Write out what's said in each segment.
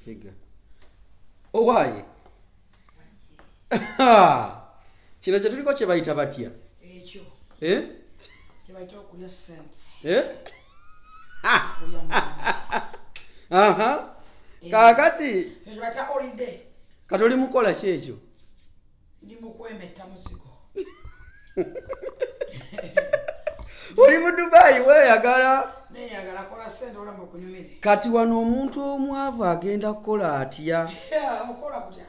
figure. Oh why? Kino kye tuliko kye bayita batya? Ekyo. Kye bayita okulya sense. Aha. Kakati. Ekyo bayita holiday. Kati oli mukola ki ekyo? Ndi mu kwemetta muzigo. Oli mu Dubai weeyagala? Neeyagala kola sente ola mu kunyumire. Kati wano omuntu omwavu agenda kukola atya? Okola kutya?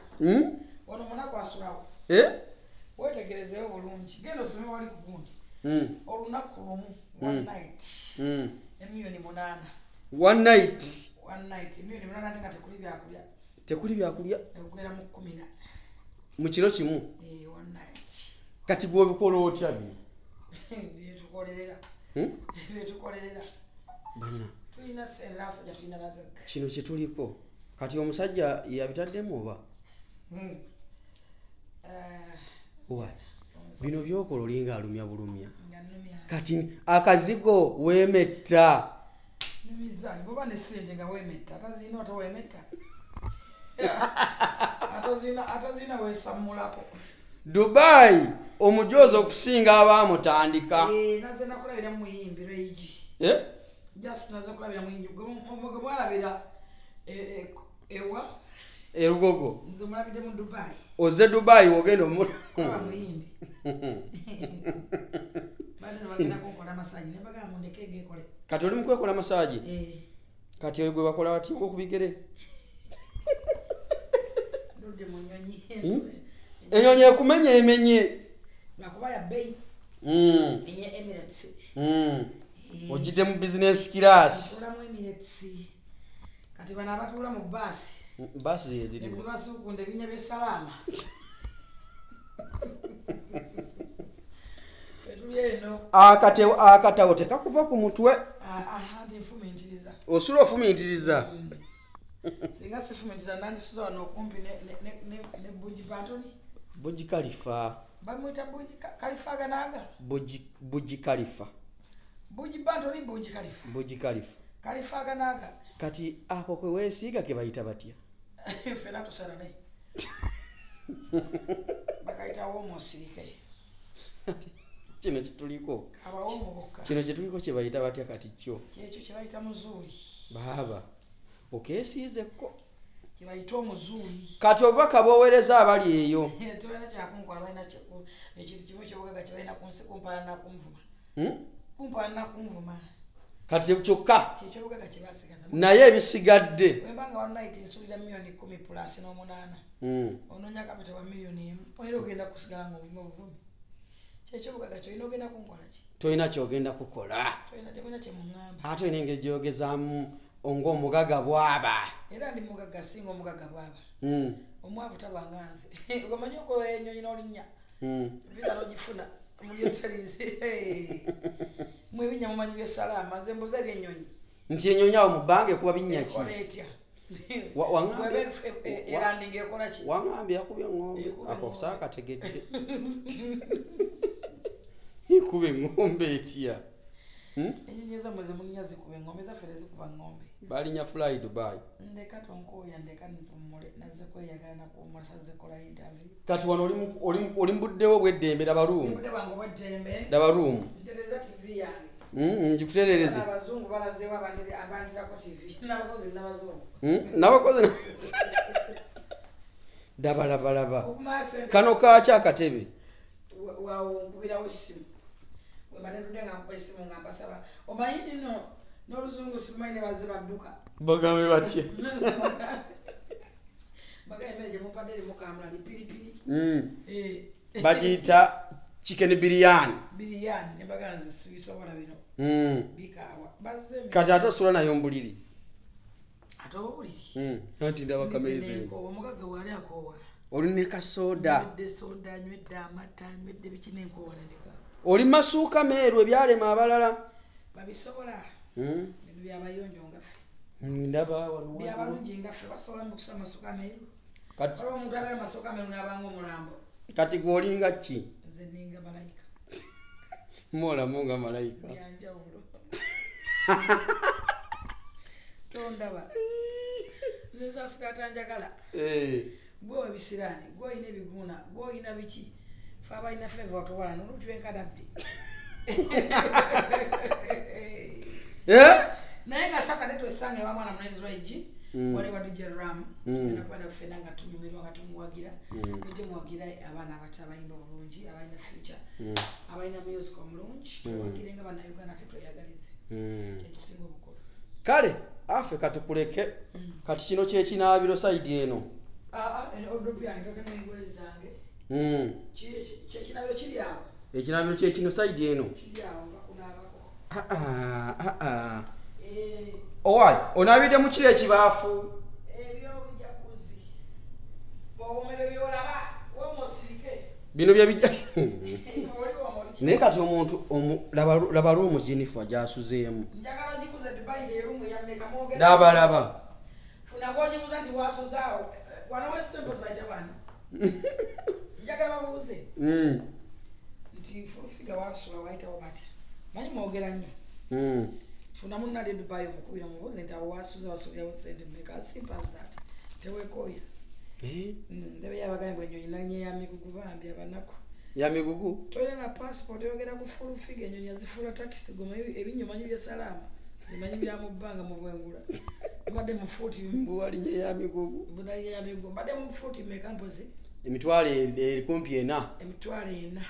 Wano munaku asulawo. Wetegerezeewo bulungi. Genda osome wali ku gundi. Olunaku lumu, one night. Emiliyoni 8. One night? One night. Emiliyoni 8 ate nga tekuli byakulya. Tekuli byakulya? Egwera mu 10. Mu kiro kimu? One night. Kati gwe obikola otya byo? Byetukolerera. Byetukolerera. Bana. Tulina sente n'abasajja tulina bagagga. Kino kye tuliko. Kati omusajja yabitaddemu oba? Why? Bino byokola olinga alumya bulumya. Kati akazigo weemetta. Numizani baba ne sente nga weemetta. Atazina otaweemetta. Atazina weesamulako. Dubai omujozo okusinga abamutandika. Naze nakulabira mu muyimbi Reigi. Just naze kulabira mu muyimbi. Mwalabira ewa erugogo. Nze mulabide mu Dubai. Oze Dubai wogenda mu muyimbi. Bado bagenda kukola masaji ne baga mu ndekege ekole. Kati oli mukwekola masaji? Kati oyo gwe bakola bati okubigere. Ndode mu nyonyi. Enyonyi ekumenye emenye. Nakuba ya bei. Enye Emirates. Ojide mu business class. Tula mu Emirates. Kati bana abatula mu basi. Basi yezidi. Basi ukunde binya bye salama. Fetuleno. Akatawo tekakuva ku mutwe. Ndi fumentiriza. Osula ofumentiriza. Singa sifumentiza nandi suza no kumpi ne Buji Bantoni. Buji Khalifa. Bamwita Buji Khalifa ganaga. Buji Khalifa. Buji Bantoni Buji Khalifa. Buji Khalifa. Khalifa ganaga. Kati ako kwe weesiga ke bayita batya? Fena tusala naye. Bakaita wo musirike. Kino kituliko. Abawo muboka. Kino kituliko kye bayita batya kati kyo? Kyekyo kye bayita muzuri. Baba. Okeesiizeko. Kye bayita omuzuri. Kati obubaka bwowereza abali eyo. Tubana kyakunkwala balina kyekku ekintu kimwe kyobogaga kye balina kunsi kumpala na kumvuma. Kumpala na kumvuma. Kati kyokka. Kyekyo bogaga kye basigaza. Naye ebisigadde. Webanga one night nsulira miliyoni 10 plus no 8. Ononya kapita wa miliyoni 1. Oyero ogenda kusigala ng'ovuma. Kyekyo bogaga kyo ino ogenda kunkola ki? Toyina kyogenda kukola. Toyina kye mungamba. Ate oyina engeri gy'oyogezaamu ng'omugaga bwaba. Era ndi mugaga singa omugaga bwaba. Omwavu tabanga nze. Ogamanyi ko enyonyi n'olinnya. Visa n'ogifuna. Mulyo serizi. Mwebinya mumanyi bye salama nze mbuza by'ennyonyi. Nti ennyonyi awo mu bbanga ekuba binnya ki? Koletya. Wangambye erandinga ekola ki? Wangambye yakubye ng'ombe. Ako saakategedde. Ikube ng'ombe etya? Ennyonyi ezammwe ze mulinnya zikuba eng'ombe zaffe tezikuba ng'ombe. Balinnya fly Dubai. Ndeka tonkooya ndeka ntummule nazze kweyagala nakuwummula sazze kola interview. Kati wano oli mbuddewo bweddembe daba ruumu. Mbudde bange bweddembe. Daba ruumu. Ntereza TV yange. Ngikutereereze. Abazungu balazeewo abandirako TV. N'abakozi n'abazungu. N'abakozi dabalabalaba. Kano kaaki akatebe? Waawo nkubirawo essimu. Bwe nga nkuba essimu nga mbasaba. Omanyi nno n'oluzungu simanyi ne bazze badduka. Bagambe batya? Bagamba emmere gye mumpadde erimu kaamulali piripiri. Bagiyita chicken biryani. Biryani ne bagamba nze sibisobola bino. Bikaawa. Kati ate osula nayo mbuliri. Ate obuliri. Anti ndaba kameeze. Omugagga bw'ali akoowa. Oli ne kasoda. Nywedde soda, nywedde amata, nywedde biki n'enkoowa n'endeka. Oli masuuka meeru ebyalema abalala. Babisobola. Bino byabayonjo ngaffe. Ndaba wano. Byabalungi ngaffe basobola mu kusoma masuuka meeru. Kati omuntu abeera masuuka meeru n'abanga omulambo. Kati gwolinga ki? Nze ninga malayika. Molamu nga malayika. Byanjawulo. Tondaba. nza sitata njagala gwe bisirani gwe ine biguna gwe ina biki faba ina favor to wala no tuwenka datti naye gasaka neto sange wa mwana mnaizi rwaiji wale wa DJ Ram na kwa na fenanga tunyumirwa katumuwagira muje muwagira abana batabayimba bulungi abayina future abayina music omulungi tuwagirenga bana Uganda teto yagalize ekisingo bukolo kale afe katukuleke kati kino kye kinabiro side eno ene odopya ntoke mwezange kye kinabiro kiri awo ekinabiro kye kino side eno kiri awo bakunabako owai onabide mu kire ekibaafu ebyo bijakuzi bawome byolaba womosike bino bye bijja naye kati omuntu laba ruumu Jennifer gyasuzeemu njagala njikuze Dubai je ruumu ya meka moge laba funa goji muza ndi wasozao wana wesembo zaita bana njagala babuze nti furufiga wasula waita obata manyi mwogera nnyo funa munna de Dubai omukubira mubuze nti awo wasuze wasobya wosente meka simple as that tewekoya ndebe yabagambe ennyonyi nanye ya migugu bambi abanako ya migugu toyina na passport yogera ku full figure ennyonyi azifula taxi goma ebinyomanyi bya salama emanyi bya mubanga mu bwengula mbadde mu futi mbuwali ya migugu mbudali ya migugu mbadde mu futi meka mpozi emitwale kumpi ena emitwale ena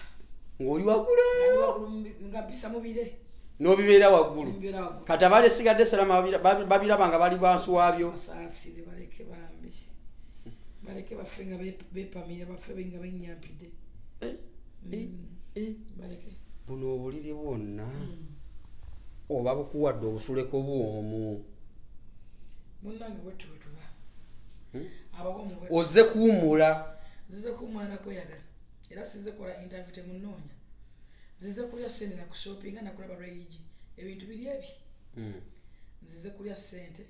ng'oli waggulu nga mpisa mubire n'obibeera waggulu kati abali esigadde salama babiraba nga bali bansi waabyo asaasire baleke bambi baleke baffe nga bepamire baffe nga benyampidde baleke buno obuliri bwonna oba bukuwadde obusuleko bwomu munnange bwetubetuba abagomu ozze kuwumula zize kumwana kweyagala era size kola interview temunoonya zize kulya sente na kushopinga na kulaba rage ebintu biri ebi zize kulya sente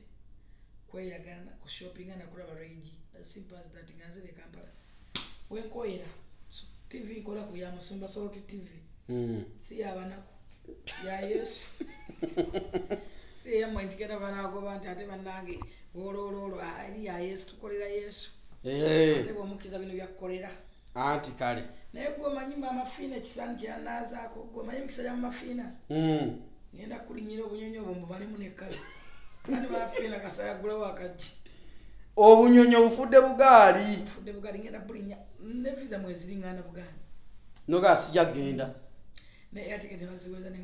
kweyagala na kushopinga na kulaba rage simple as that nganzire Kampala wenkoyera TV kola ku ya Musumba Saloti TV si yabanako ya Yesu si ya mwantikera banago bantu ate banange olololo ali ya Yesu tukolera Yesu ate bomukiza bino byakolera anti kale naye gwe manyimba amafina kisani kyanazaako gwe manyi mikisa ya mafina ngenda kulinyira obunyonyo obwo mubalemu nekala kandi bafina kasaya gulawo akaji obunyonyo bufudde bugaali ngenda bulinya ne visa mwezi lingana bugaali noga sija genda ne atike tebaziweza ne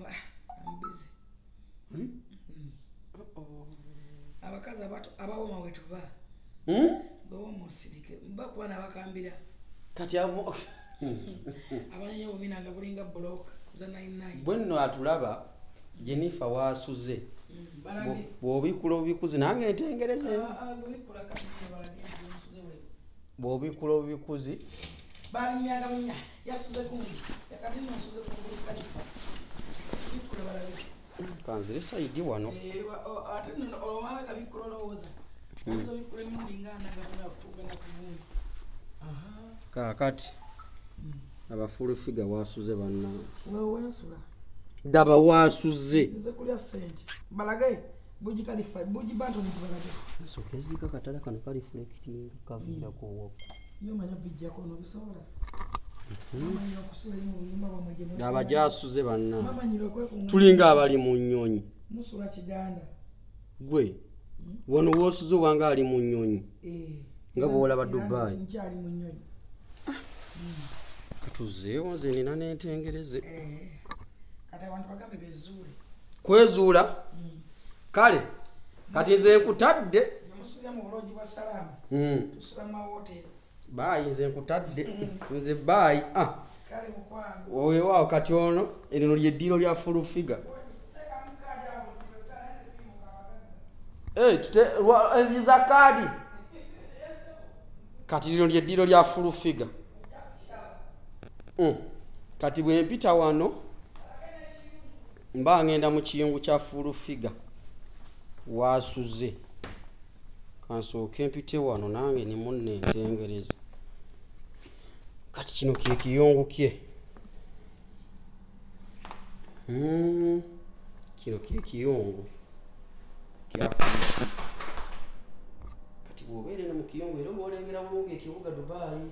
ambize abakaza abato abawoma wetu ba bawo musirike mbakuba nabakambira kati abo abanyonyo obinanga bulinga block za 99 bwenno atulaba Jennifer wasuze bw'obikula obikuzi nange entengereze bw'obikula obikuzi balimyaga munya yasuze kungi yakati nsuze kungi kati bikula balabe kanzire saidi wano ate no olwala kabikula lowoza nzo bikule mundingana ngabona kutuga na kumungu kakati abafulu figa wasuze banna wewe nsula daba wasuze zize kulya sente balage buji kalifa buji bantu ni balage sokezi kakatala kano kali reflecting kavira ko woko nyoma nyabijja ko no bisobola daba jasuze banna tulinga abali mu nnyonyi musula kiganda gwe wono wosuze wanga ali mu nnyonyi nga bola ba Dubai njali mu nnyonyi katuzeewo nze nina n'entengereze kati abantu bagambe bezuule kwezuula kale kati nze nkutadde musula mu buloji bwa salama tusula mu hoteli bayi nze nkutadde nze bayi kale mukwangu weewaawo kati ono erino lyeddiro lya full figure eziza kaadi kati lino lyeddiro lya full figure kati bwe mpita wano mba ngenda mu kiyungu kya full figure wasuze kansooke mpite wano nange ni munne entengereze kati kino kye kiyungu kye kino kye kiyungu kya full kati kati bw'obeera eno mu kiyungu era bw'olengera bulungi ekibuga Dubai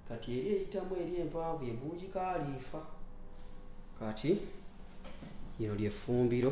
kati eri eyitamu eri empanvu ye Burj Khalifa kati lino ly'effumbiro